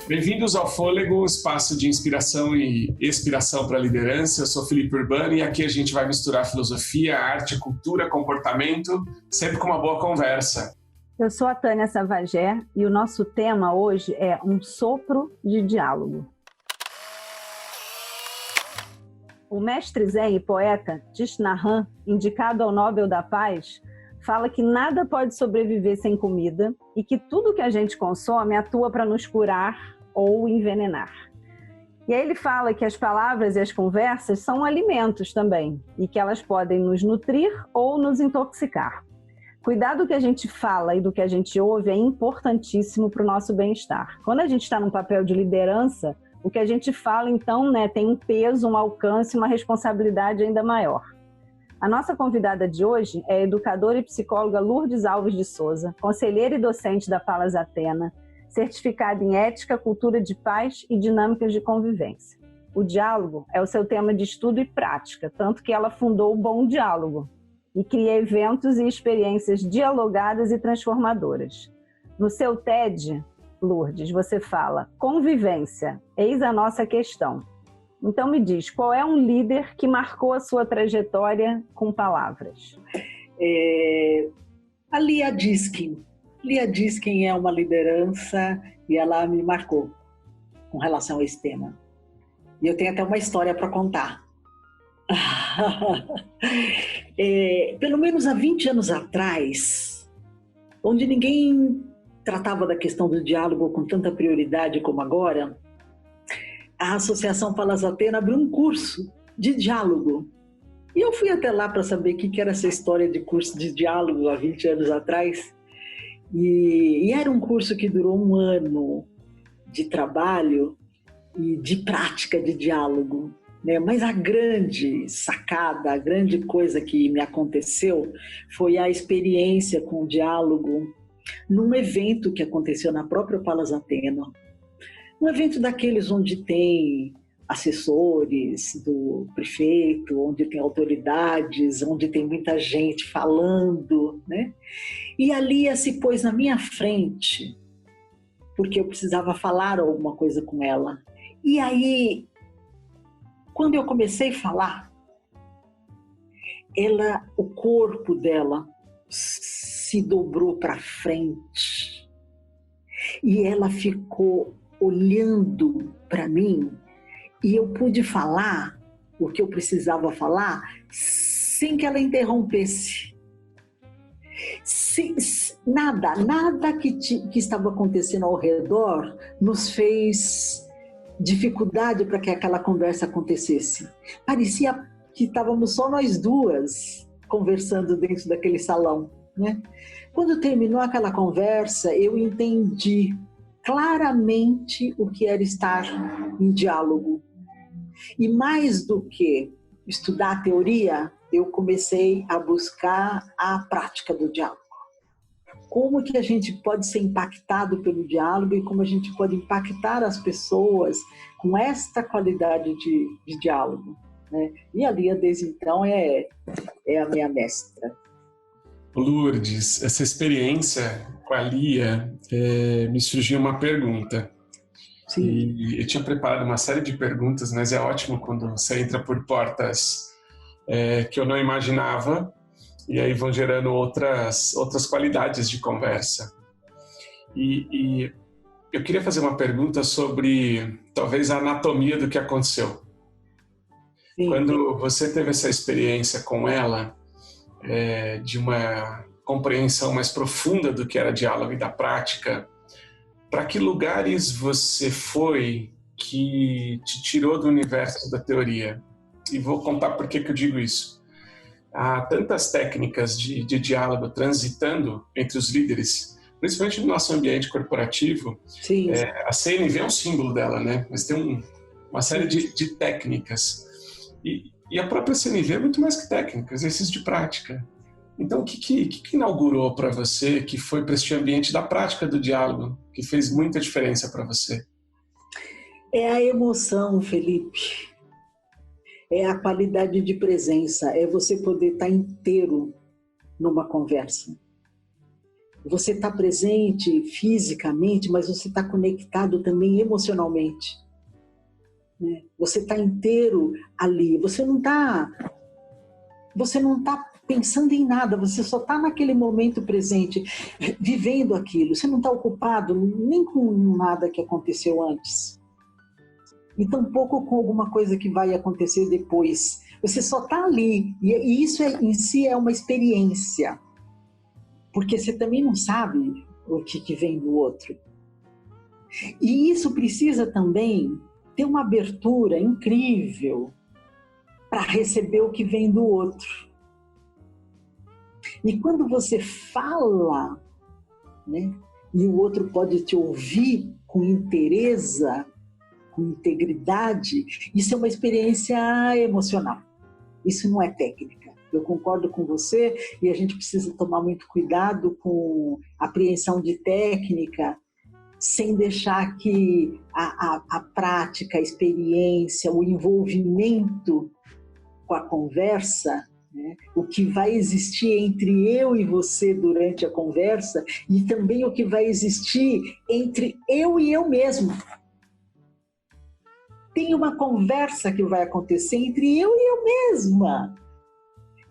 Bem-vindos ao Fôlego, espaço de inspiração e expiração para a liderança. Eu sou Felipe Urbano e aqui a gente vai misturar filosofia, arte, cultura, comportamento, sempre com uma boa conversa. Eu sou a Tânia Savagé e o nosso tema hoje é um sopro de diálogo. O mestre zen e poeta Thich Nhat Hanh, indicado ao Nobel da Paz, fala que nada pode sobreviver sem comida e que tudo que a gente consome atua para nos curar ou envenenar. E aí ele fala que as palavras e as conversas são alimentos também e que elas podem nos nutrir ou nos intoxicar. Cuidar do que a gente fala e do que a gente ouve é importantíssimo para o nosso bem-estar. Quando a gente está num papel de liderança, o que a gente fala, então, tem um peso, um alcance, uma responsabilidade ainda maior. A nossa convidada de hoje é a educadora e psicóloga Lourdes Alves de Souza, conselheira e docente da Palas Athena, certificada em ética, cultura de paz e dinâmicas de convivência. O diálogo é o seu tema de estudo e prática, tanto que ela fundou o Bom Diálogo e cria eventos e experiências dialogadas e transformadoras. No seu TED, Lourdes, você fala: convivência, eis a nossa questão. Então me diz, qual é um líder que marcou a sua trajetória com palavras? A Lia Diskin. Lia Diskin é uma liderança e ela me marcou com relação a esse tema. E eu tenho até uma história para contar. Pelo menos há 20 anos atrás, onde ninguém tratava da questão do diálogo com tanta prioridade como agora, a Associação Palas Athena abriu um curso de diálogo. E eu fui até lá para saber o que era essa história de curso de diálogo há 20 anos atrás. E era um curso que durou um ano de trabalho e de prática de diálogo, né? Mas a grande sacada, a grande coisa que me aconteceu foi a experiência com o diálogo num evento que aconteceu na própria Palas Athena. Um evento daqueles onde tem assessores do prefeito, onde tem autoridades, onde tem muita gente falando, né? E a Lia se pôs na minha frente, porque eu precisava falar alguma coisa com ela. E aí, quando eu comecei a falar, o corpo dela se dobrou para frente e ela ficou olhando para mim e eu pude falar o que eu precisava falar sem que ela interrompesse. Nada que estava acontecendo ao redor nos fez dificuldade para que aquela conversa acontecesse. Parecia que estávamos só nós duas conversando dentro daquele salão, né? Quando terminou aquela conversa, eu entendi claramente o que era estar em diálogo. E mais do que estudar a teoria, eu comecei a buscar a prática do diálogo. Como que a gente pode ser impactado pelo diálogo e como a gente pode impactar as pessoas com esta qualidade de diálogo, né? E a Lia, desde então, é a minha mestra. Lourdes, essa experiência com a Lia, me surgiu uma pergunta. Sim. E eu tinha preparado uma série de perguntas, mas é ótimo quando você entra por portas que eu não imaginava, e aí vão gerando outras qualidades de conversa. E eu queria fazer uma pergunta sobre, talvez, a anatomia do que aconteceu. Sim. Quando você teve essa experiência com ela, de uma compreensão mais profunda do que era diálogo e da prática, para que lugares você foi que te tirou do universo da teoria? E vou contar por que eu digo isso. Há tantas técnicas de diálogo transitando entre os líderes, principalmente no nosso ambiente corporativo. Sim. A CNV é um símbolo dela, né? Mas tem uma série de técnicas. E a própria CNV é muito mais que técnica, exercício de prática. Então, o que inaugurou para você, que foi para este ambiente da prática do diálogo, que fez muita diferença para você? É a emoção, Felipe. É a qualidade de presença. É você poder estar inteiro numa conversa. Você está presente fisicamente, mas você está conectado também emocionalmente. Né? Você está inteiro ali. Você não está pensando em nada, você só está naquele momento presente, vivendo aquilo. Você não está ocupado nem com nada que aconteceu antes. E tampouco com alguma coisa que vai acontecer depois. Você só está ali. E isso em si é uma experiência. Porque você também não sabe o que vem do outro. E isso precisa também ter uma abertura incrível para receber o que vem do outro. E quando você fala, né, e o outro pode te ouvir com inteireza, com integridade, isso é uma experiência emocional. Isso não é técnica. Eu concordo com você e a gente precisa tomar muito cuidado com a apreensão de técnica, sem deixar que a prática, a experiência, o envolvimento com a conversa, né, o que vai existir entre eu e você durante a conversa e também o que vai existir entre eu e eu mesmo. Tem uma conversa que vai acontecer entre eu e eu mesma,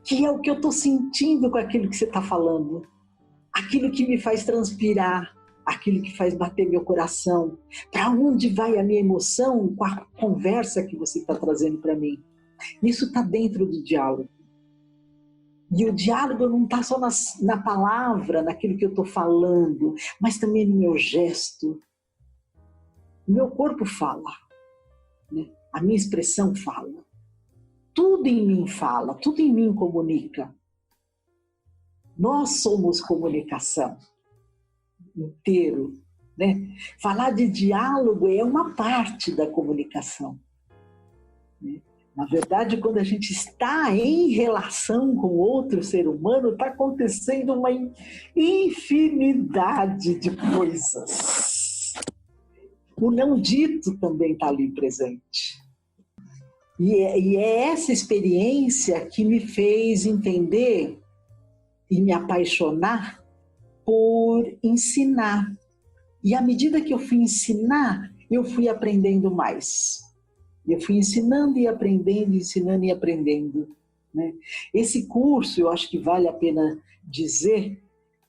que é o que eu estou sentindo com aquilo que você está falando, aquilo que me faz transpirar, aquilo que faz bater meu coração. Para onde vai a minha emoção com a conversa que você está trazendo para mim? Isso está dentro do diálogo. E o diálogo não está só na palavra, naquilo que eu estou falando, mas também no meu gesto. O meu corpo fala, né? A minha expressão fala. Tudo em mim fala, tudo em mim comunica. Nós somos comunicação inteiro, né? Falar de diálogo é uma parte da comunicação, né? Na verdade, quando a gente está em relação com outro ser humano, está acontecendo uma infinidade de coisas. O não dito também está ali presente. E é essa experiência que me fez entender e me apaixonar por ensinar. E à medida que eu fui ensinar, eu fui aprendendo mais. Eu fui ensinando e aprendendo, ensinando e aprendendo, né? Esse curso, eu acho que vale a pena dizer,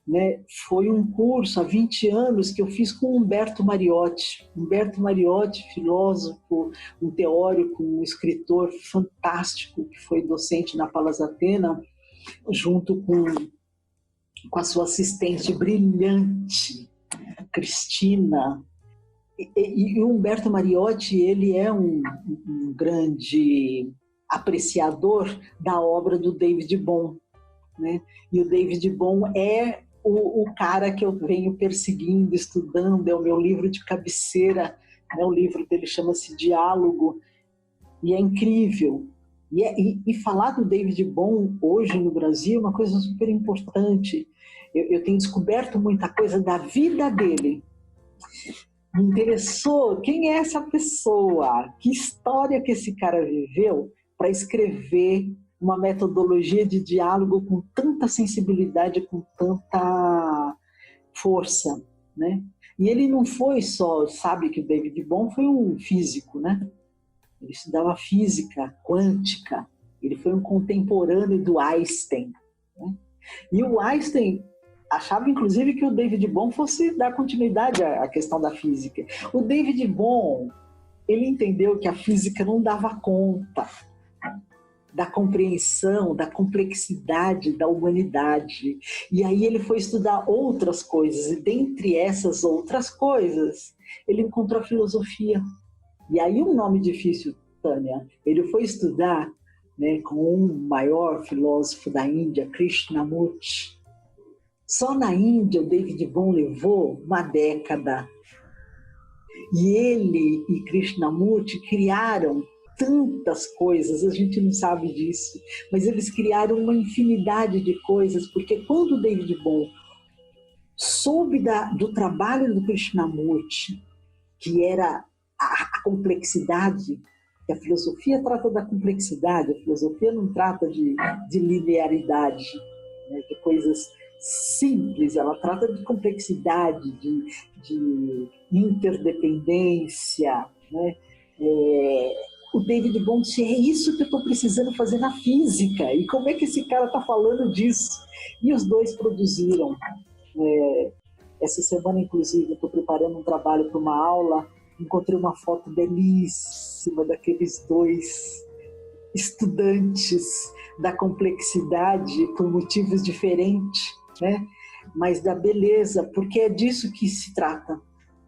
né, foi um curso há 20 anos que eu fiz com Humberto Mariotti. Humberto Mariotti, filósofo, um teórico, um escritor fantástico, que foi docente na Palas Atena, junto com a sua assistente brilhante, Cristina. E o Humberto Mariotti, ele é um grande apreciador da obra do David Bohm, né? E o David Bohm é o cara que eu venho perseguindo, estudando, é o meu livro de cabeceira, né? O livro dele chama-se Diálogo, e é incrível. E falar do David Bohm hoje no Brasil é uma coisa super importante. Eu tenho descoberto muita coisa da vida dele. Me interessou quem é essa pessoa, que história que esse cara viveu para escrever uma metodologia de diálogo com tanta sensibilidade, com tanta força, né? E ele não foi só, sabe que o David Bohm foi um físico, né? Ele estudava física quântica, ele foi um contemporâneo do Einstein, né? E o Einstein achava, inclusive, que o David Bohm fosse dar continuidade à questão da física. O David Bohm, ele entendeu que a física não dava conta da compreensão, da complexidade da humanidade. E aí ele foi estudar outras coisas, e dentre essas outras coisas, ele encontrou a filosofia. E aí um nome difícil, Tânia, ele foi estudar, né, com o maior filósofo da Índia, Krishnamurti. Só na Índia o David Bohm levou uma década. E ele e Krishnamurti criaram tantas coisas, a gente não sabe disso, mas eles criaram uma infinidade de coisas, porque quando o David Bohm soube do trabalho do Krishnamurti, que era a complexidade, que a filosofia trata da complexidade, a filosofia não trata de linearidade, né, de coisas simples, ela trata de complexidade, de interdependência, né? O David Bohm disse, é isso que eu estou precisando fazer na física, e como é que esse cara está falando disso? E os dois produziram. Essa semana, inclusive, eu estou preparando um trabalho para uma aula, encontrei uma foto belíssima daqueles dois estudantes da complexidade por motivos diferentes, né? Mas da beleza, porque é disso que se trata.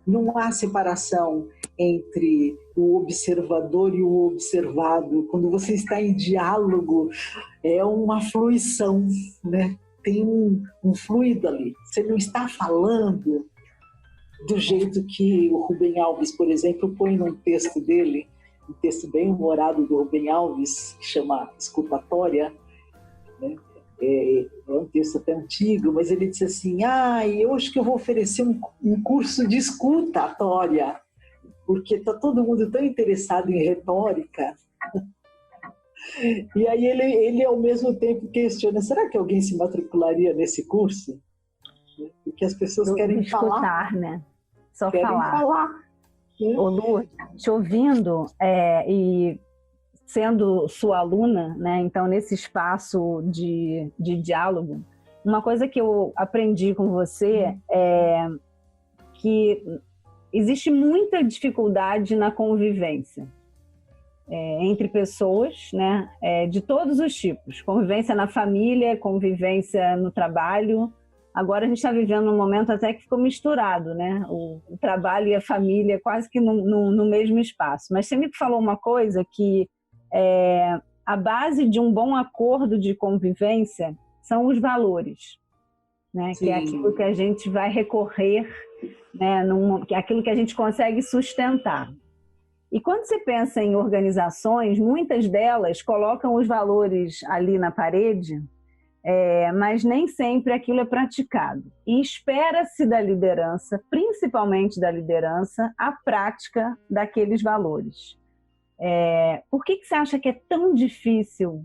Não há separação entre o observador e o observado. Quando você está em diálogo, é uma fluição, né? Tem um fluido ali. Você não está falando do jeito que o Rubem Alves, por exemplo, põe num texto dele, um texto bem humorado do Rubem Alves, que chama Escutatória, né? É um texto até antigo, mas ele disse assim, eu acho que eu vou oferecer um curso de escutatória, porque está todo mundo tão interessado em retórica. E aí ele ao mesmo tempo questiona, será que alguém se matricularia nesse curso? Porque as pessoas querem escutar, falar. Né? Só querem falar. Né? Ô Lu, te ouvindo e sendo sua aluna, né? Então nesse espaço de diálogo, uma coisa que eu aprendi com você é que existe muita dificuldade na convivência entre pessoas, né? De todos os tipos, convivência na família, convivência no trabalho. Agora a gente está vivendo um momento até que ficou misturado, né? O trabalho e a família quase que no mesmo espaço. Mas você me falou uma coisa que a base de um bom acordo de convivência são os valores, né? Que é aquilo que a gente vai recorrer, né? Que é aquilo que a gente consegue sustentar. E quando você pensa em organizações, muitas delas colocam os valores ali na parede, mas nem sempre aquilo é praticado. E espera-se da liderança, principalmente da liderança, a prática daqueles valores. Por que você acha que é tão difícil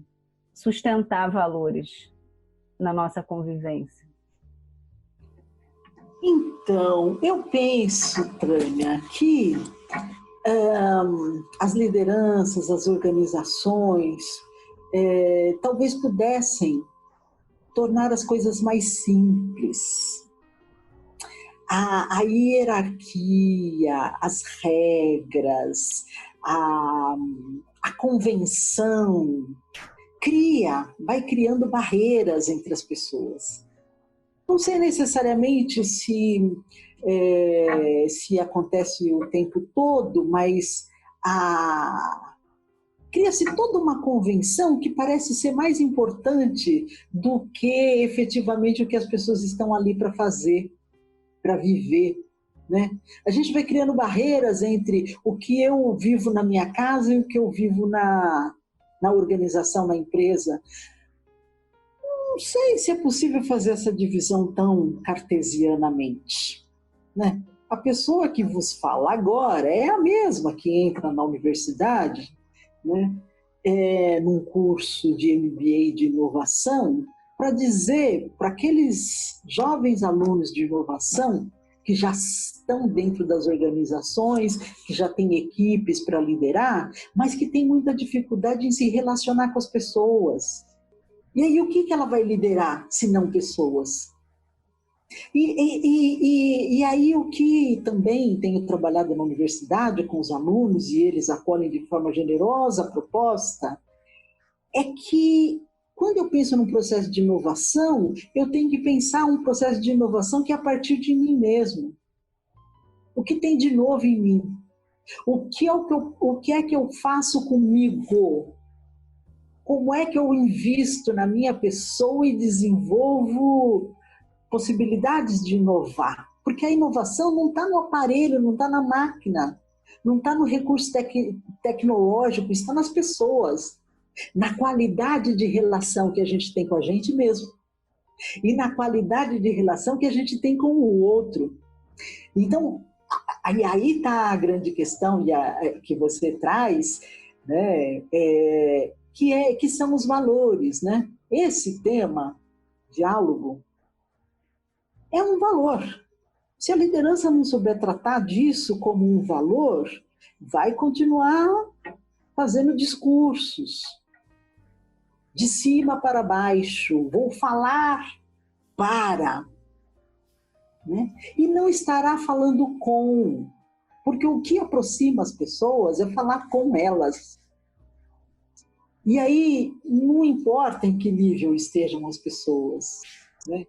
sustentar valores na nossa convivência? Então, eu penso, Trânia, que as lideranças, as organizações, talvez pudessem tornar as coisas mais simples. A hierarquia, as regras, a convenção vai criando barreiras entre as pessoas. Não sei necessariamente se acontece o tempo todo, mas cria-se toda uma convenção que parece ser mais importante do que efetivamente o que as pessoas estão ali para fazer, para viver, né? A gente vai criando barreiras entre o que eu vivo na minha casa e o que eu vivo na organização, na empresa. Não sei se é possível fazer essa divisão tão cartesianamente, né? A pessoa que vos fala agora é a mesma que entra na universidade, né? Num curso de MBA de inovação, para dizer para aqueles jovens alunos de inovação que já estão dentro das organizações, que já têm equipes para liderar, mas que têm muita dificuldade em se relacionar com as pessoas. E aí o que ela vai liderar, se não pessoas? E aí o que também tenho trabalhado na universidade com os alunos, e eles acolhem de forma generosa a proposta, é que quando eu penso num processo de inovação, eu tenho que pensar um processo de inovação que é a partir de mim mesmo. O que tem de novo em mim? O que é que eu faço comigo? Como é que eu invisto na minha pessoa e desenvolvo possibilidades de inovar? Porque a inovação não está no aparelho, não está na máquina, não está no recurso tecnológico, está nas pessoas, na qualidade de relação que a gente tem com a gente mesmo e na qualidade de relação que a gente tem com o outro. Então, aí está a grande questão que você traz, né? Que são os valores, né? Esse tema, diálogo, é um valor. Se a liderança não souber tratar disso como um valor, vai continuar fazendo discursos de cima para baixo, vou falar para, né? E não estará falando com, porque o que aproxima as pessoas é falar com elas. E aí, não importa em que nível estejam as pessoas, né?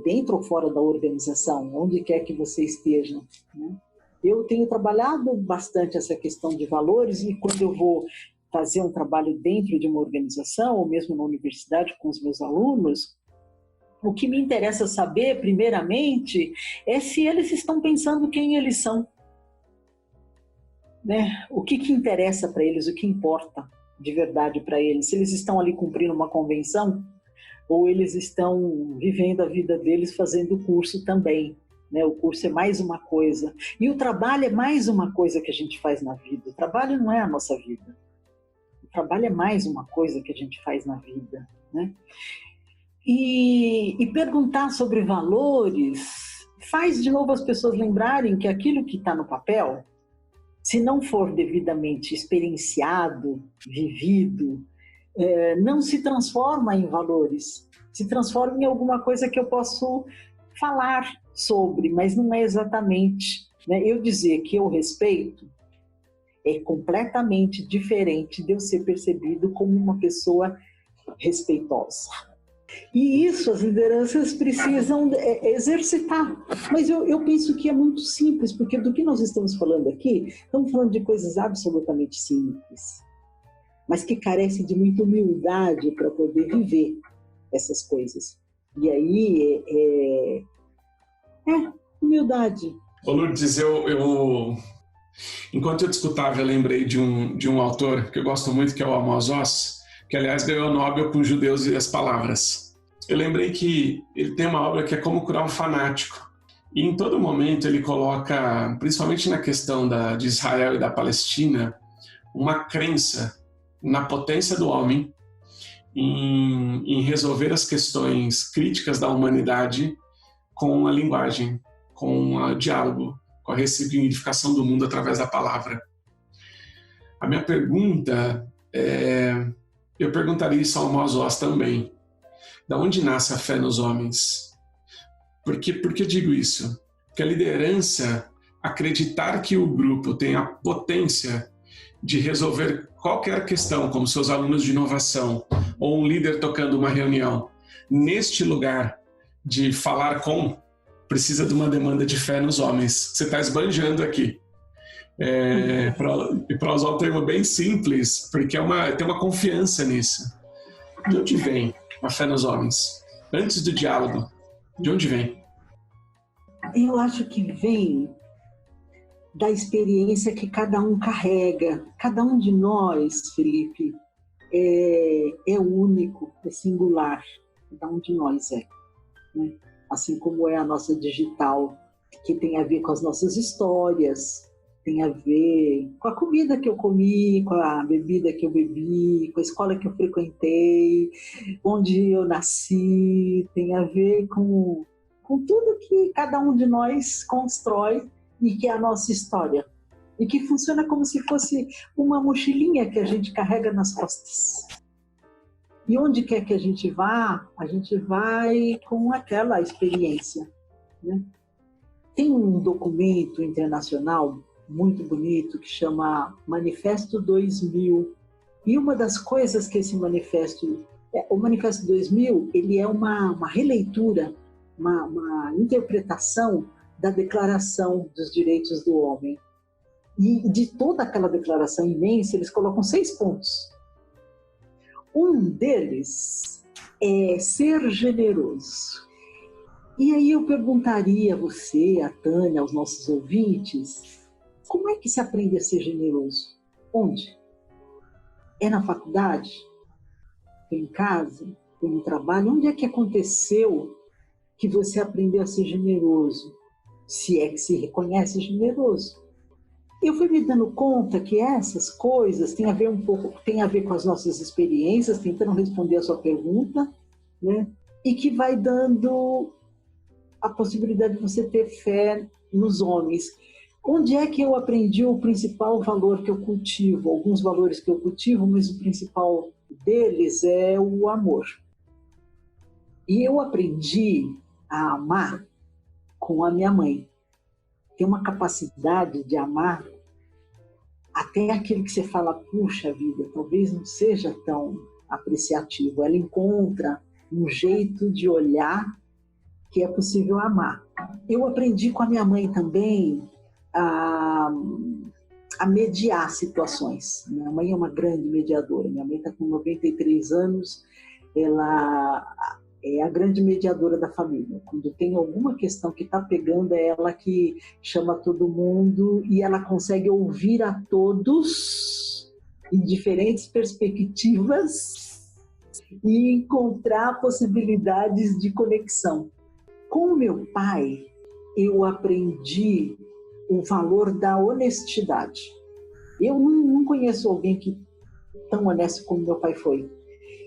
Dentro ou fora da organização, onde quer que você esteja, né? Eu tenho trabalhado bastante essa questão de valores, e quando eu vou fazer um trabalho dentro de uma organização, ou mesmo na universidade com os meus alunos, o que me interessa saber, primeiramente, é se eles estão pensando quem eles são, né? O que interessa para eles, o que importa de verdade para eles, se eles estão ali cumprindo uma convenção, ou eles estão vivendo a vida deles fazendo o curso também, né? O curso é mais uma coisa. E o trabalho é mais uma coisa que a gente faz na vida. O trabalho não é a nossa vida. O trabalho é mais uma coisa que a gente faz na vida, né? E perguntar sobre valores faz de novo as pessoas lembrarem que aquilo que está no papel, se não for devidamente experienciado, vivido, não se transforma em valores, se transforma em alguma coisa que eu posso falar sobre, mas não é exatamente, né? Eu dizer que eu respeito é completamente diferente de eu ser percebido como uma pessoa respeitosa. E isso as lideranças precisam exercitar. Mas eu penso que é muito simples, porque do que nós estamos falando aqui, estamos falando de coisas absolutamente simples, mas que carecem de muita humildade para poder viver essas coisas. E aí humildade. Ô Lourdes, enquanto eu te escutava, eu lembrei de um autor que eu gosto muito, que é o Amos Oz, que aliás ganhou o Nobel com Judeus e as Palavras. Eu lembrei que ele tem uma obra que é Como Curar um Fanático. E em todo momento ele coloca, principalmente na questão de Israel e da Palestina, uma crença na potência do homem em resolver as questões críticas da humanidade com a linguagem, com o diálogo, com a ressignificação do mundo através da palavra. A minha pergunta eu perguntaria isso ao Amos Oz também. Da onde nasce a fé nos homens? Por que eu digo isso? Porque a liderança, acreditar que o grupo tem a potência de resolver qualquer questão, como seus alunos de inovação, ou um líder tocando uma reunião, neste lugar de falar com, precisa de uma demanda de fé nos homens. Você está esbanjando aqui. Para usar um termo bem simples, porque tem uma confiança nisso. De onde vem a fé nos homens? Antes do diálogo, de onde vem? Eu acho que vem da experiência que cada um carrega. Cada um de nós, Felipe, é único, é singular. Cada um de nós é, né? Assim como é a nossa digital, que tem a ver com as nossas histórias, tem a ver com a comida que eu comi, com a bebida que eu bebi, com a escola que eu frequentei, onde eu nasci, tem a ver com tudo que cada um de nós constrói e que é a nossa história. E que funciona como se fosse uma mochilinha que a gente carrega nas costas. E onde quer que a gente vai com aquela experiência, né? Tem um documento internacional muito bonito que chama Manifesto 2000. E uma das coisas que esse manifesto... O Manifesto 2000, ele é uma releitura, uma interpretação da Declaração dos Direitos do Homem. E de toda aquela declaração imensa, eles colocam 6 pontos. Um deles é ser generoso. E aí eu perguntaria a você, a Tânia, aos nossos ouvintes, como é que se aprende a ser generoso? Onde? É na faculdade? Foi em casa? Foi no trabalho? Onde é que aconteceu que você aprendeu a ser generoso? Se é que se reconhece generoso. Eu fui me dando conta que essas coisas têm a ver com as nossas experiências, tentando responder a sua pergunta, né? E que vai dando a possibilidade de você ter fé nos homens. Onde é que eu aprendi o principal valor que eu cultivo? Alguns valores que eu cultivo, mas o principal deles é o amor. E eu aprendi a amar com a minha mãe. Tem uma capacidade de amar até aquele que você fala, puxa vida, talvez não seja tão apreciativo. Ela encontra um jeito de olhar que é possível amar. Eu aprendi com a minha mãe também a mediar situações. Minha mãe é uma grande mediadora. Minha mãe está com 93 anos, ela é a grande mediadora da família. Quando tem alguma questão que está pegando, é ela que chama todo mundo e ela consegue ouvir a todos em diferentes perspectivas e encontrar possibilidades de conexão. Com o meu pai, eu aprendi o valor da honestidade. Eu não conheço alguém que tão honesto como meu pai foi.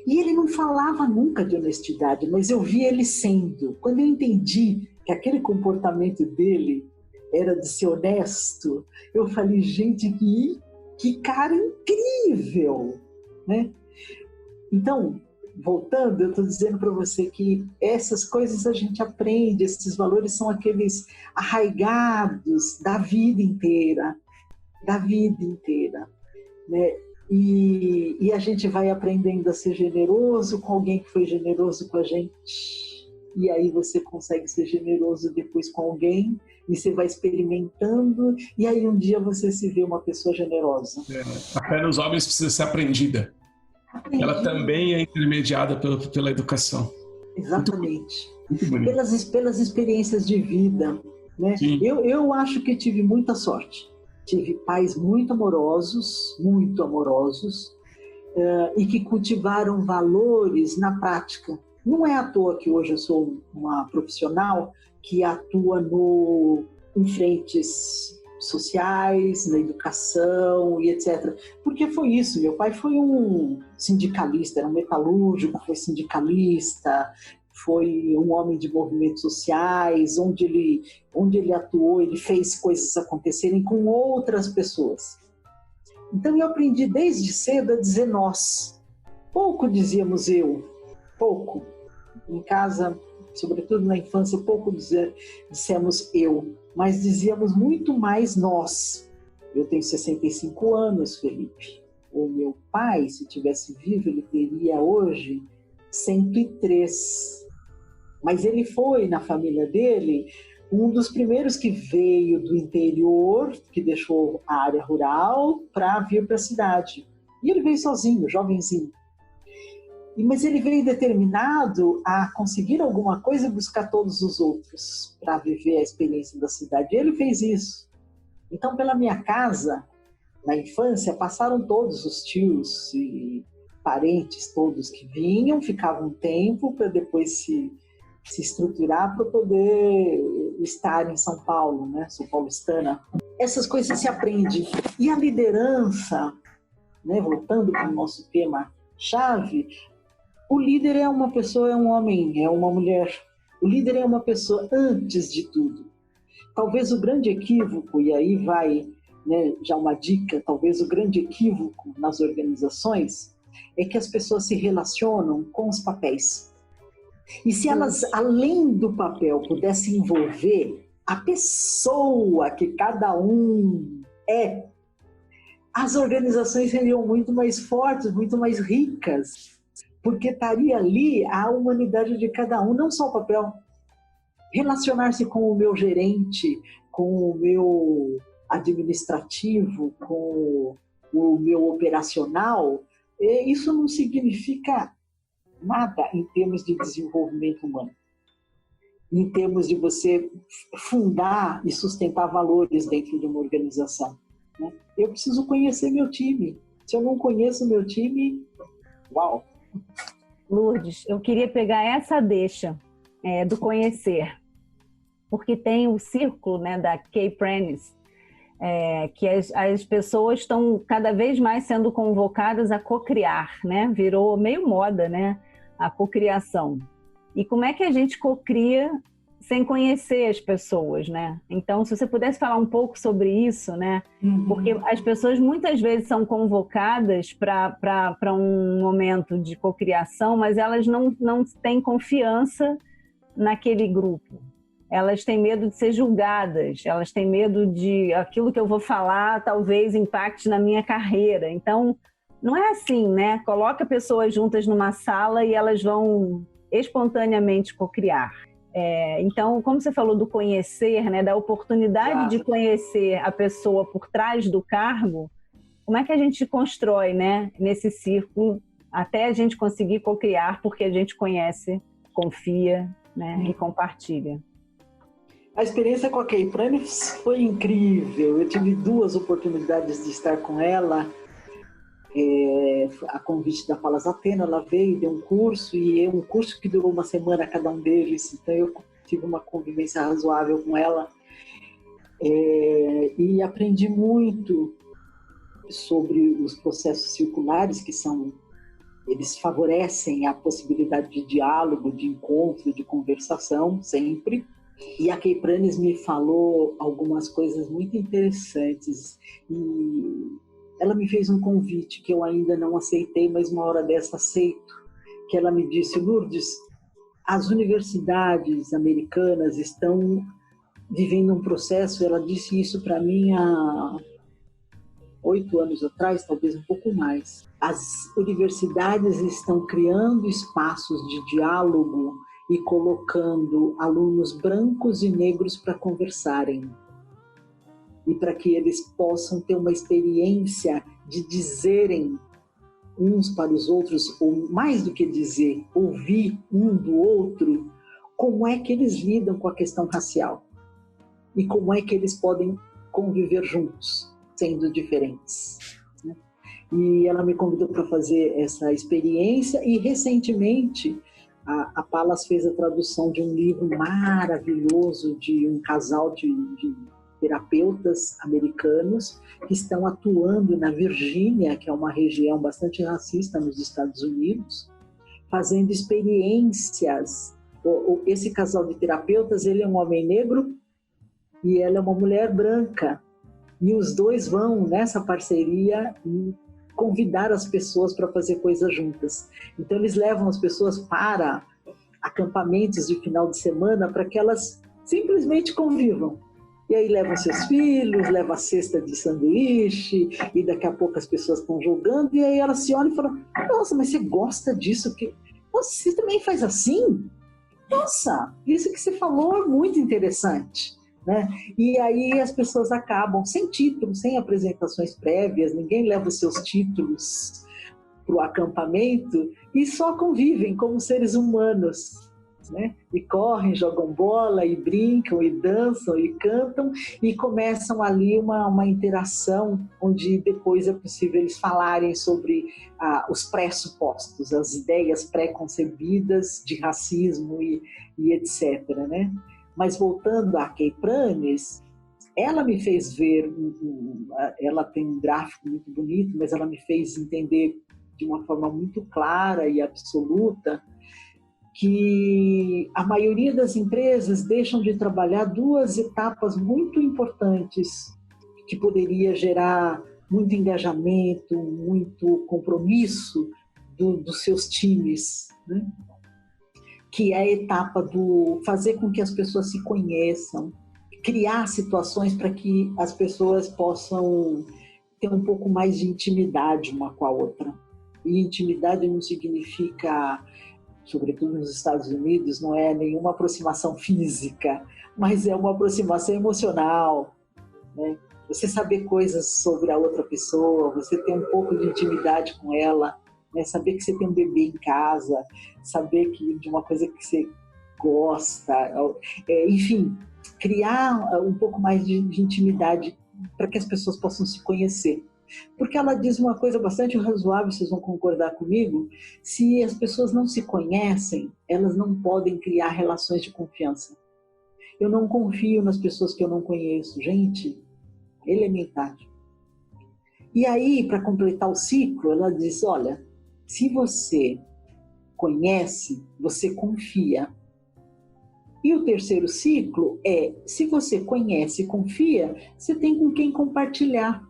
E ele não falava nunca de honestidade, mas eu vi ele sendo. Quando eu entendi que aquele comportamento dele era de ser honesto, eu falei, gente, que cara incrível, né? Então, voltando, eu estou dizendo para você que essas coisas a gente aprende, esses valores são aqueles arraigados da vida inteira, né? E a gente vai aprendendo a ser generoso com alguém que foi generoso com a gente. E aí você consegue ser generoso depois com alguém, e você vai experimentando, e aí um dia você se vê uma pessoa generosa. A fé nos homens precisa ser aprendida. Ela também é intermediada pela educação. Exatamente. Muito bonito. Pelas experiências de vida, né? Eu acho que tive muita sorte. Tive pais muito amorosos, e que cultivaram valores na prática. Não é à toa que hoje eu sou uma profissional que atua em frentes sociais, na educação e etc. Porque foi isso, meu pai foi um sindicalista, era um metalúrgico, foi sindicalista, foi um homem de movimentos sociais, onde ele atuou, ele fez coisas acontecerem com outras pessoas. Então eu aprendi desde cedo a dizer nós. Pouco dizíamos eu, pouco. Em casa, sobretudo na infância, pouco dissemos eu, mas dizíamos muito mais nós. Eu tenho 65 anos, Felipe. O meu pai, se tivesse vivo, ele teria hoje 103. Mas ele foi, na família dele, um dos primeiros que veio do interior, que deixou a área rural para vir para a cidade. E ele veio sozinho, jovenzinho. Mas ele veio determinado a conseguir alguma coisa e buscar todos os outros para viver a experiência da cidade. E ele fez isso. Então, pela minha casa, na infância, passaram todos os tios e parentes todos que vinham, ficavam um tempo para depois se estruturar para poder estar em São Paulo, né? Sou paulistana. Essas coisas se aprendem. E a liderança, né? Voltando para o nosso tema-chave, o líder é uma pessoa, é um homem, é uma mulher. O líder é uma pessoa antes de tudo. Talvez o grande equívoco, e aí vai, né, já uma dica, talvez o grande equívoco nas organizações é que as pessoas se relacionam com os papéis. E se elas, além do papel, pudessem envolver a pessoa que cada um é, as organizações seriam muito mais fortes, muito mais ricas, porque estaria ali a humanidade de cada um, não só o papel. Relacionar-se com o meu gerente, com o meu administrativo, com o meu operacional, isso não significa nada em termos de desenvolvimento humano. Em termos de você fundar e sustentar valores dentro de uma organização, né? Eu preciso conhecer meu time. Se eu não conheço meu time, uau! Lourdes, eu queria pegar essa deixa do conhecer, porque tem o círculo, né, da Kay Prentice, que as pessoas estão cada vez mais sendo convocadas a cocriar, né? Virou meio moda, né? A cocriação. E como é que a gente cocria sem conhecer as pessoas, né? Então, se você pudesse falar um pouco sobre isso, né? Porque as pessoas muitas vezes são convocadas para um momento de cocriação, mas elas não têm confiança naquele grupo. Elas têm medo de ser julgadas, elas têm medo de aquilo que eu vou falar talvez impacte na minha carreira. Então, não é assim, né? Coloca pessoas juntas numa sala e elas vão espontaneamente cocriar. Então, como você falou do conhecer, né, da oportunidade de conhecer a pessoa por trás do cargo, como é que a gente constrói, né, nesse círculo até a gente conseguir cocriar porque a gente conhece, confia, né, e compartilha? A experiência com a Kay Pranes foi incrível. Eu tive 2 oportunidades de estar com ela. A convite da Palas Atena, ela veio, deu um curso, e é um curso que durou uma semana cada um deles, então eu tive uma convivência razoável com ela, e aprendi muito sobre os processos circulares, que eles favorecem a possibilidade de diálogo, de encontro, de conversação, sempre. E a Kay Pranes me falou algumas coisas muito interessantes, e ela me fez um convite que eu ainda não aceitei, mas uma hora dessa aceito, que ela me disse: Lourdes, as universidades americanas estão vivendo um processo, ela disse isso para mim há 8 anos atrás, talvez um pouco mais. As universidades estão criando espaços de diálogo e colocando alunos brancos e negros para conversarem. E para que eles possam ter uma experiência de dizerem uns para os outros, ou mais do que dizer, ouvir um do outro, como é que eles lidam com a questão racial e como é que eles podem conviver juntos, sendo diferentes. E ela me convidou para fazer essa experiência, e recentemente a Palas fez a tradução de um livro maravilhoso de um casal de terapeutas americanos que estão atuando na Virgínia, que é uma região bastante racista nos Estados Unidos, fazendo experiências. Esse casal de terapeutas, ele é um homem negro e ela é uma mulher branca. E os dois vão, nessa parceria, convidar as pessoas para fazer coisas juntas. Então, eles levam as pessoas para acampamentos de final de semana para que elas simplesmente convivam. E aí levam seus filhos, levam a cesta de sanduíche, e daqui a pouco as pessoas estão jogando, e aí elas se olham e falam: nossa, mas você gosta disso? Nossa, você também faz assim? Nossa, isso que você falou é muito interessante. Né? E aí as pessoas acabam sem título, sem apresentações prévias, ninguém leva os seus títulos para o acampamento e só convivem como seres humanos. Né? E correm, jogam bola, e brincam, e dançam, e cantam, e começam ali uma interação onde depois é possível eles falarem sobre os pressupostos, as ideias pré-concebidas de racismo e etc. Né? Mas voltando a Kay Pranes, ela me fez ver, ela tem um gráfico muito bonito, mas ela me fez entender de uma forma muito clara e absoluta que a maioria das empresas deixam de trabalhar 2 etapas muito importantes que poderia gerar muito engajamento, muito compromisso dos seus times, né? Que é a etapa do fazer com que as pessoas se conheçam, criar situações para que as pessoas possam ter um pouco mais de intimidade uma com a outra. E intimidade não significa, sobretudo nos Estados Unidos, não é nenhuma aproximação física, mas é uma aproximação emocional, né? Você saber coisas sobre a outra pessoa, você ter um pouco de intimidade com ela, né? Saber que você tem um bebê em casa, saber que de uma coisa que você gosta, enfim, criar um pouco mais de intimidade para que as pessoas possam se conhecer. Porque ela diz uma coisa bastante razoável, vocês vão concordar comigo: se as pessoas não se conhecem, elas não podem criar relações de confiança. Eu não confio nas pessoas que eu não conheço. Gente, elementar. E aí, para completar o ciclo, ela diz: olha, se você conhece, você confia. E o terceiro ciclo é, se você conhece e confia, você tem com quem compartilhar.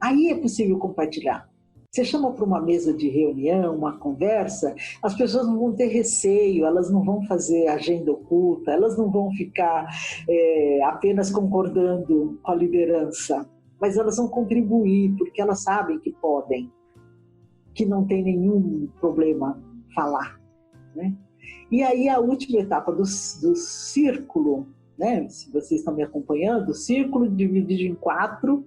Aí é possível compartilhar. Você chama para uma mesa de reunião, uma conversa, as pessoas não vão ter receio, elas não vão fazer agenda oculta, elas não vão ficar apenas concordando com a liderança, mas elas vão contribuir, porque elas sabem que podem, que não tem nenhum problema falar, né? E aí a última etapa do círculo, né? Se vocês estão me acompanhando, o círculo dividido em 4.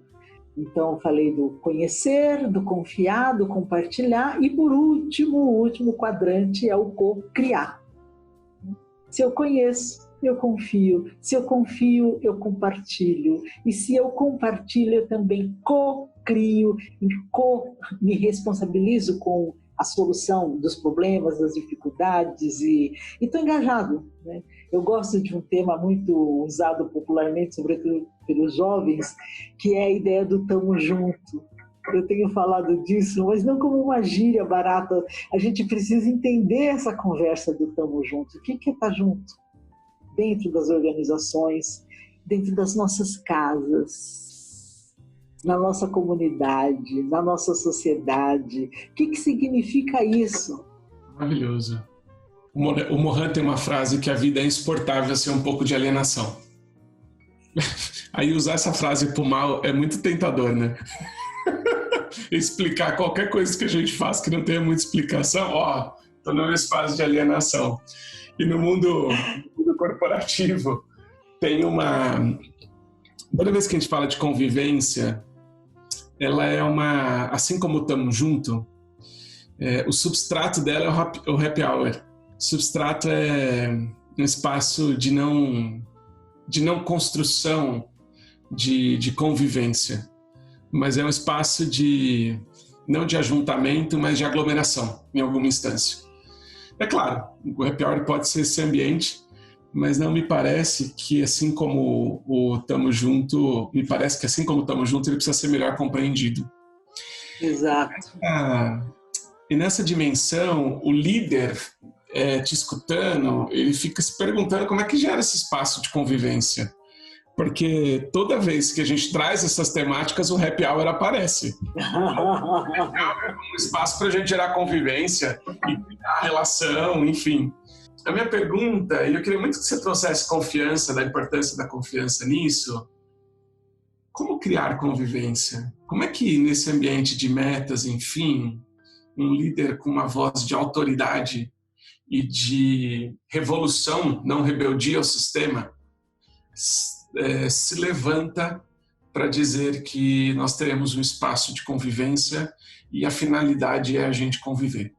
Então, eu falei do conhecer, do confiar, do compartilhar e, por último, o último quadrante é o co-criar. Se eu conheço, eu confio. Se eu confio, eu compartilho. E se eu compartilho, eu também co-crio e me responsabilizo com a solução dos problemas, das dificuldades e estou engajado, né? Eu gosto de um tema muito usado popularmente, sobretudo pelos jovens, que é a ideia do tamo junto. Eu tenho falado disso, mas não como uma gíria barata. A gente precisa entender essa conversa do tamo junto. O que é estar junto? Dentro das organizações, dentro das nossas casas, na nossa comunidade, na nossa sociedade. O que significa isso? Maravilhoso. O Mohan tem uma frase que a vida é insuportável sem um pouco de alienação. Aí usar essa frase pro mal é muito tentador, né? Explicar qualquer coisa que a gente faz que não tenha muita explicação, tô num espaço de alienação. E no mundo corporativo tem uma... Toda vez que a gente fala de convivência, ela é uma... Assim como o Tamo Junto, o substrato dela é o happy hour. O substrato é um espaço de não construção de convivência, mas é um espaço não de ajuntamento, mas de aglomeração, em alguma instância. É claro, o happy hour pode ser esse ambiente, mas não me parece que assim como o Tamo Junto, me parece que assim como o Tamo Junto, ele precisa ser melhor compreendido. Exato. E nessa dimensão, o líder te escutando, ele fica se perguntando como é que gera esse espaço de convivência. Porque toda vez que a gente traz essas temáticas, o happy hour aparece. O happy hour é um espaço para a gente gerar convivência e criar relação, enfim. A minha pergunta, e eu queria muito que você trouxesse confiança, da importância da confiança nisso, como criar convivência? Como é que nesse ambiente de metas, enfim, um líder com uma voz de autoridade e de revolução, não rebeldia ao sistema, se levanta para dizer que nós teremos um espaço de convivência e a finalidade é a gente conviver?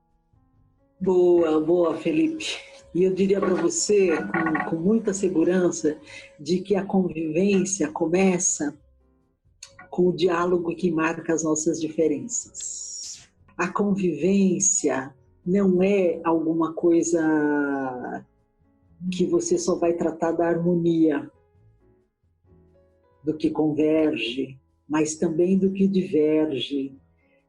Boa, Felipe. E eu diria para você, com muita segurança, de que a convivência começa com o diálogo que marca as nossas diferenças. A convivência não é alguma coisa que você só vai tratar da harmonia, do que converge, mas também do que diverge,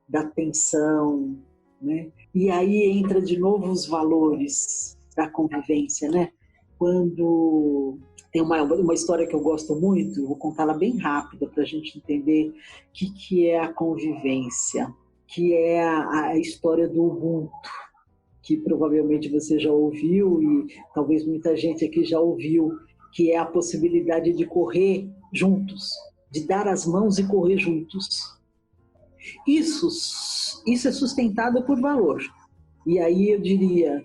da tensão, né? E aí entra de novo os valores da convivência, né? Quando tem uma história que eu gosto muito, vou contá-la bem rápida para a gente entender o que é a convivência, que é a história do Ubuntu, que provavelmente você já ouviu e talvez muita gente aqui já ouviu, que é a possibilidade de correr juntos, de dar as mãos e correr juntos. Isso é sustentado por valor. E aí eu diria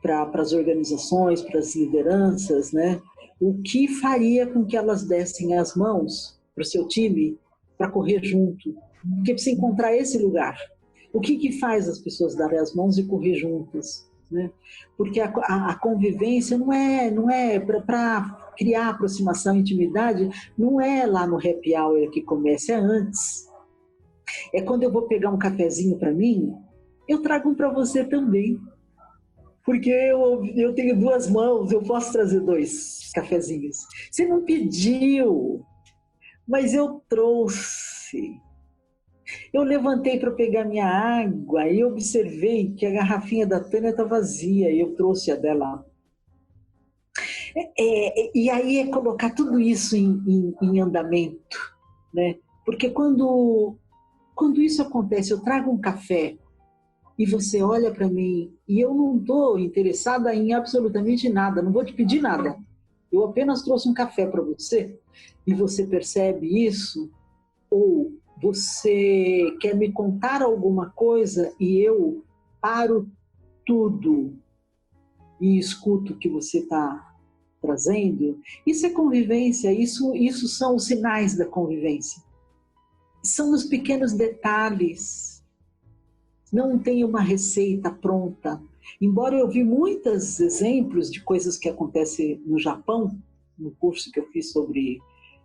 para as organizações, para as lideranças, né, o que faria com que elas dessem as mãos para o seu time para correr junto? Porque precisa encontrar esse lugar. O que faz as pessoas darem as mãos e correr juntas? Né? Porque a convivência não é para criar aproximação, intimidade, não é lá no happy hour que começa, é antes. É quando eu vou pegar um cafezinho para mim, eu trago um para você também. Porque eu tenho 2 mãos, eu posso trazer 2 cafezinhos. Você não pediu, mas eu trouxe. Eu levantei para pegar minha água e observei que a garrafinha da Tânia está vazia e eu trouxe a dela. E aí é colocar tudo isso em andamento, né? Porque quando isso acontece, eu trago um café e você olha para mim e eu não estou interessada em absolutamente nada, não vou te pedir nada. Eu apenas trouxe um café para você e você percebe isso, ou você quer me contar alguma coisa e eu paro tudo e escuto o que você está trazendo, isso é convivência, isso são os sinais da convivência. São os pequenos detalhes. Não tem uma receita pronta. Embora eu vi muitos exemplos de coisas que acontecem no Japão, no curso que eu fiz sobre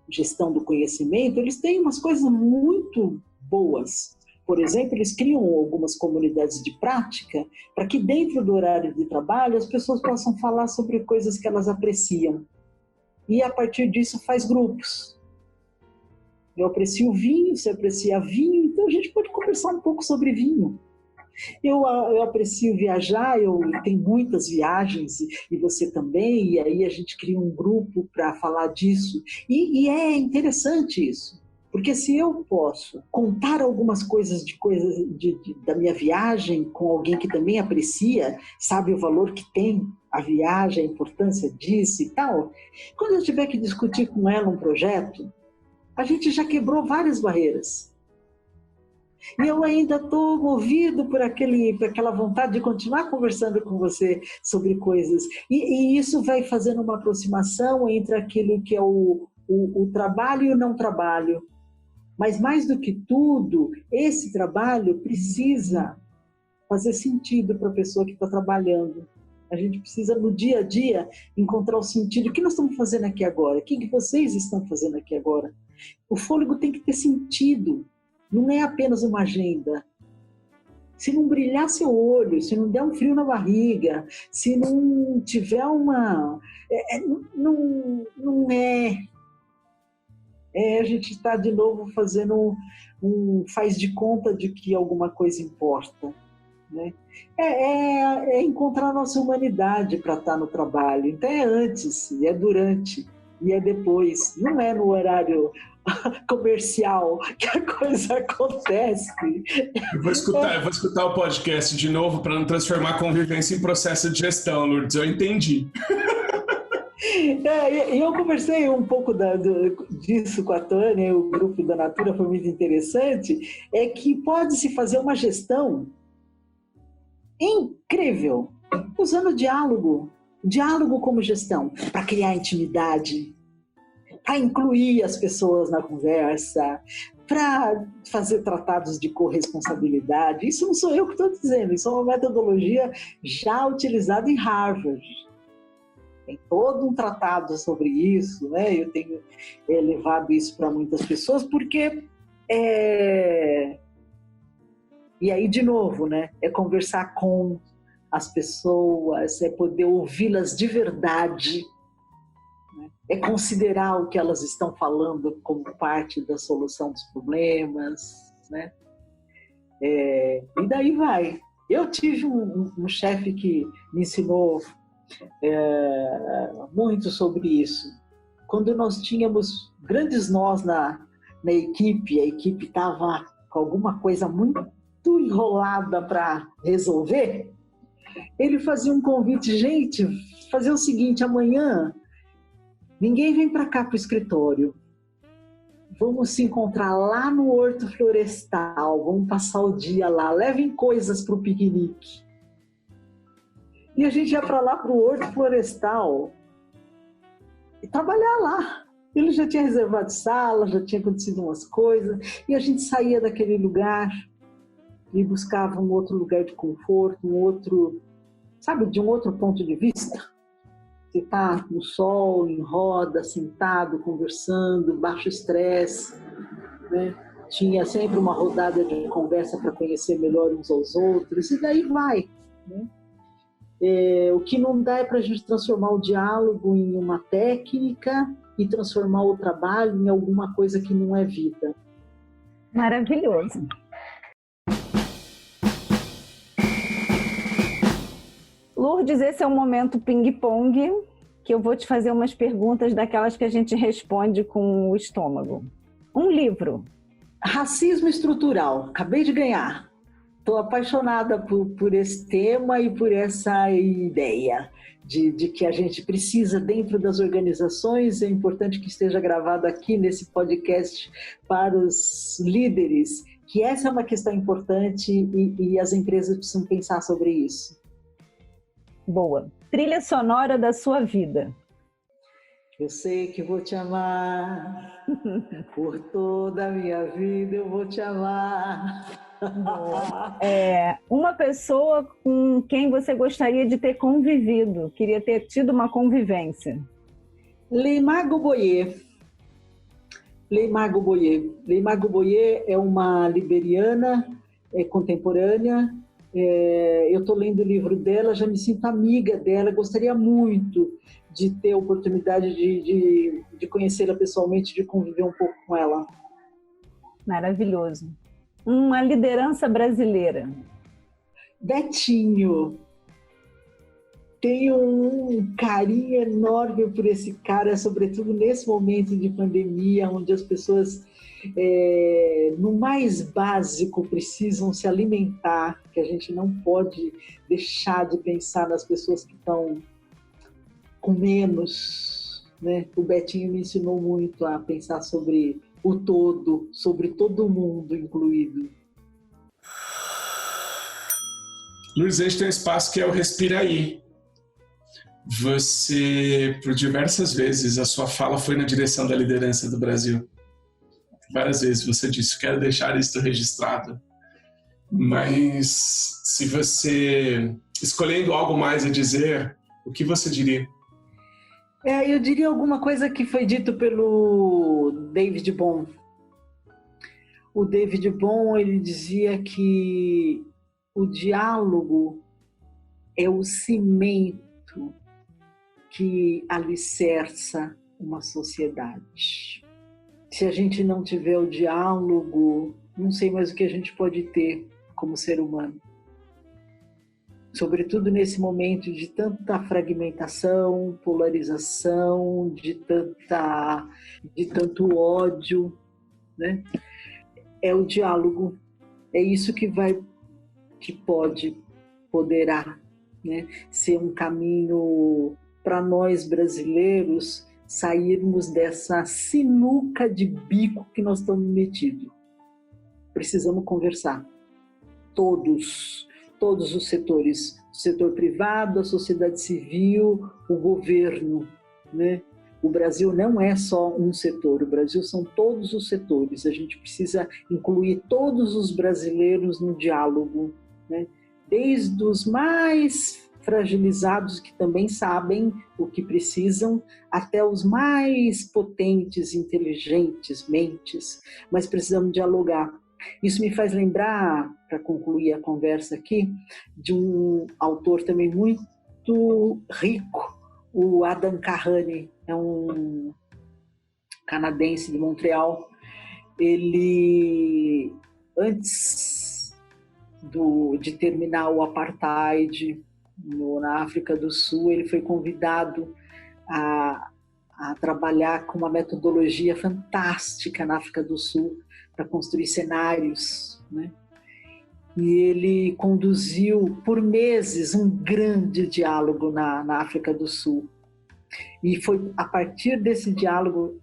gestão do conhecimento, eles têm umas coisas muito boas. Por exemplo, eles criam algumas comunidades de prática para que dentro do horário de trabalho as pessoas possam falar sobre coisas que elas apreciam. E a partir disso faz grupos. Eu aprecio vinho, você aprecia vinho, então a gente pode conversar um pouco sobre vinho. Eu aprecio viajar, eu tenho muitas viagens e você também, e aí a gente cria um grupo para falar disso. E é interessante isso, porque se eu posso contar algumas coisas da minha viagem com alguém que também aprecia, sabe o valor que tem a viagem, a importância disso e tal, quando eu tiver que discutir com ela um projeto, a gente já quebrou várias barreiras. E eu ainda estou movido por aquela vontade de continuar conversando com você sobre coisas. E isso vai fazendo uma aproximação entre aquilo que é o trabalho e o não trabalho. Mas mais do que tudo, esse trabalho precisa fazer sentido para a pessoa que está trabalhando. A gente precisa, no dia a dia, encontrar o sentido. O que nós estamos fazendo aqui agora? O que vocês estão fazendo aqui agora? O fôlego tem que ter sentido. Não é apenas uma agenda. Se não brilhar seu olho, se não der um frio na barriga, se não tiver uma... Não é... A gente está de novo fazendo faz de conta de que alguma coisa importa. Né? É encontrar a nossa humanidade para estar no trabalho. Então é antes, e é durante, e é depois. Não é no horário comercial que a coisa acontece. Eu vou escutar o podcast de novo para não transformar a convivência em processo de gestão, Lourdes. Eu entendi. Eu conversei um pouco disso com a Tânia, o grupo da Natura foi muito interessante, é que pode-se fazer uma gestão incrível, usando diálogo como gestão, para criar intimidade, para incluir as pessoas na conversa, para fazer tratados de corresponsabilidade. Isso não sou eu que estou dizendo, isso é uma metodologia já utilizada em Harvard. Tem todo um tratado sobre isso, né? Eu tenho levado isso para muitas pessoas, porque E aí, de novo, né? É conversar com as pessoas, é poder ouvi-las de verdade, né? É considerar o que elas estão falando como parte da solução dos problemas, né? E daí vai. Eu tive um chefe que me ensinou muito sobre isso. Quando nós tínhamos grandes nós na equipe, a equipe estava com alguma coisa muito enrolada para resolver, ele fazia um convite: gente, fazer o seguinte, amanhã ninguém vem para cá para o escritório, vamos se encontrar lá no Horto Florestal, vamos passar o dia lá, levem coisas para o piquenique. E a gente ia para lá, para o Horto Florestal, e trabalhar lá. Ele já tinha reservado sala, já tinha acontecido umas coisas, e a gente saía daquele lugar e buscava um outro lugar de conforto, de um outro ponto de vista. Você está no sol, em roda, sentado, conversando, baixo estresse, né? Tinha sempre uma rodada de conversa para conhecer melhor uns aos outros, e daí vai, né? O que não dá é para a gente transformar o diálogo em uma técnica e transformar o trabalho em alguma coisa que não é vida. Maravilhoso. Lourdes, esse é um momento ping-pong. que eu vou te fazer umas perguntas daquelas que a gente responde com o estômago. Um livro. Racismo estrutural. Acabei de ganhar. Estou apaixonada por esse tema e por essa ideia de que a gente precisa, dentro das organizações, é importante que esteja gravado aqui nesse podcast para os líderes, que essa é uma questão importante e as empresas precisam pensar sobre isso. Boa. Trilha sonora da sua vida. Eu sei que vou te amar, por toda a minha vida eu vou te amar. Uma pessoa com quem você gostaria de ter convivido, queria ter tido uma convivência. Leymah Gbowee. Leymah Gbowee. Leymah Gbowee é uma liberiana contemporânea. Eu estou lendo o livro dela, já me sinto amiga dela, gostaria muito de ter a oportunidade de conhecê-la pessoalmente, de conviver um pouco com ela. Maravilhoso. Uma liderança brasileira. Betinho. Tenho um carinho enorme por esse cara, sobretudo nesse momento de pandemia, onde as pessoas, no mais básico, precisam se alimentar, que a gente não pode deixar de pensar nas pessoas que estão com menos, né? O Betinho me ensinou muito a pensar sobre o todo, sobre todo mundo incluído. Lourdes, a gente tem um espaço que é o Respira Aí. Você, por diversas vezes, a sua fala foi na direção da liderança do Brasil. Várias vezes você disse, quero deixar isso registrado. Mas se você, escolhendo algo mais a dizer, o que você diria? Eu diria alguma coisa que foi dito pelo David Bohm. O David Bohm, ele dizia que o diálogo é o cimento que alicerça uma sociedade. Se a gente não tiver o diálogo, não sei mais o que a gente pode ter como ser humano. Sobretudo nesse momento de tanta fragmentação, polarização, de tanto ódio, né? É o diálogo, é isso que poderá, né, ser um caminho para nós brasileiros sairmos dessa sinuca de bico que nós estamos metidos. Precisamos conversar, todos os setores, o setor privado, a sociedade civil, o governo, né? O Brasil não é só um setor, o Brasil são todos os setores. A gente precisa incluir todos os brasileiros no diálogo, né? Desde os mais fragilizados, que também sabem o que precisam, até os mais potentes, inteligentes, mentes, mas precisamos dialogar. Isso me faz lembrar, para concluir a conversa aqui, de um autor também muito rico, o Adam Kahane, é um canadense de Montreal. Ele, antes de terminar o apartheid na África do Sul, ele foi convidado a trabalhar com uma metodologia fantástica na África do Sul para construir cenários, né? E ele conduziu por meses um grande diálogo na África do Sul. E foi a partir desse diálogo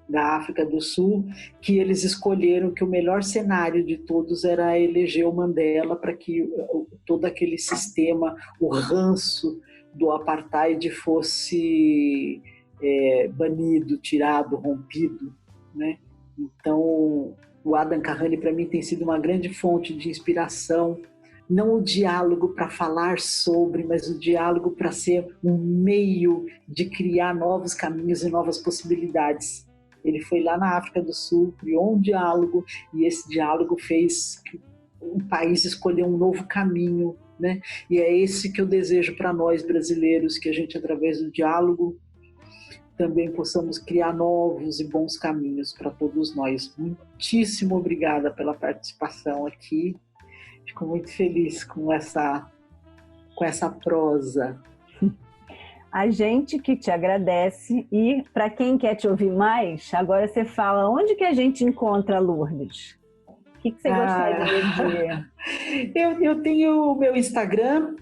da África do Sul que eles escolheram que o melhor cenário de todos era eleger o Mandela, para que todo aquele sistema, o ranço do apartheid fosse banido, tirado, rompido, né? Então, o Adam Kahane, para mim, tem sido uma grande fonte de inspiração. Não o diálogo para falar sobre, mas o diálogo para ser um meio de criar novos caminhos e novas possibilidades. Ele foi lá na África do Sul, criou um diálogo, e esse diálogo fez que o país escolher um novo caminho, né? E é esse que eu desejo para nós brasileiros, que a gente, através do diálogo, também possamos criar novos e bons caminhos para todos nós. Muitíssimo obrigada pela participação aqui. Fico muito feliz com essa prosa. A gente que te agradece e para quem quer te ouvir mais, agora você fala onde que a gente encontra a Lourdes? O que você gostaria de... Eu tenho o meu Instagram,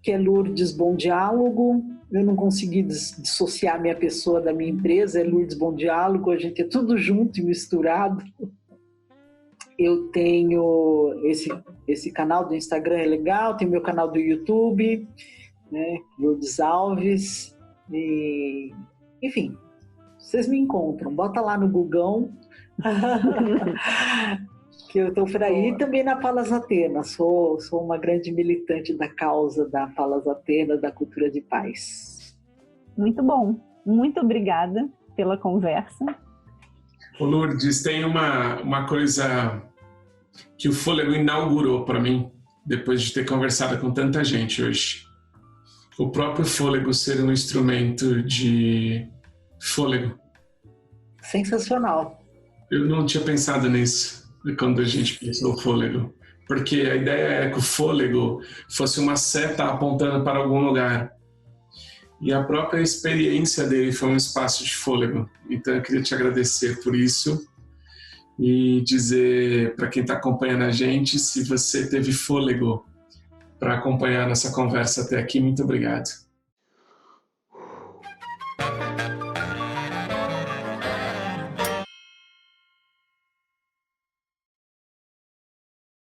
que é Lourdes Bom Diálogo. Eu não consegui dissociar minha pessoa da minha empresa, é Lourdes Bom Diálogo, a gente é tudo junto e misturado. Eu tenho esse canal do Instagram, é legal, tem meu canal do YouTube, né, Lourdes Alves, e, enfim, vocês me encontram, bota lá no Google, que eu estou por aí. E também na Palas Atenas, sou uma grande militante da causa da Palas Atenas, da cultura de paz. Muito bom, muito obrigada pela conversa. Ô Lourdes, tem uma coisa que o Fôlego inaugurou para mim, depois de ter conversado com tanta gente hoje. O próprio fôlego ser um instrumento de fôlego. Sensacional. Eu não tinha pensado nisso quando a gente pensou o fôlego, porque a ideia é que o fôlego fosse uma seta apontando para algum lugar. E a própria experiência dele foi um espaço de fôlego. Então eu queria te agradecer por isso e dizer para quem está acompanhando a gente, se você teve fôlego para acompanhar nossa conversa até aqui, muito obrigado.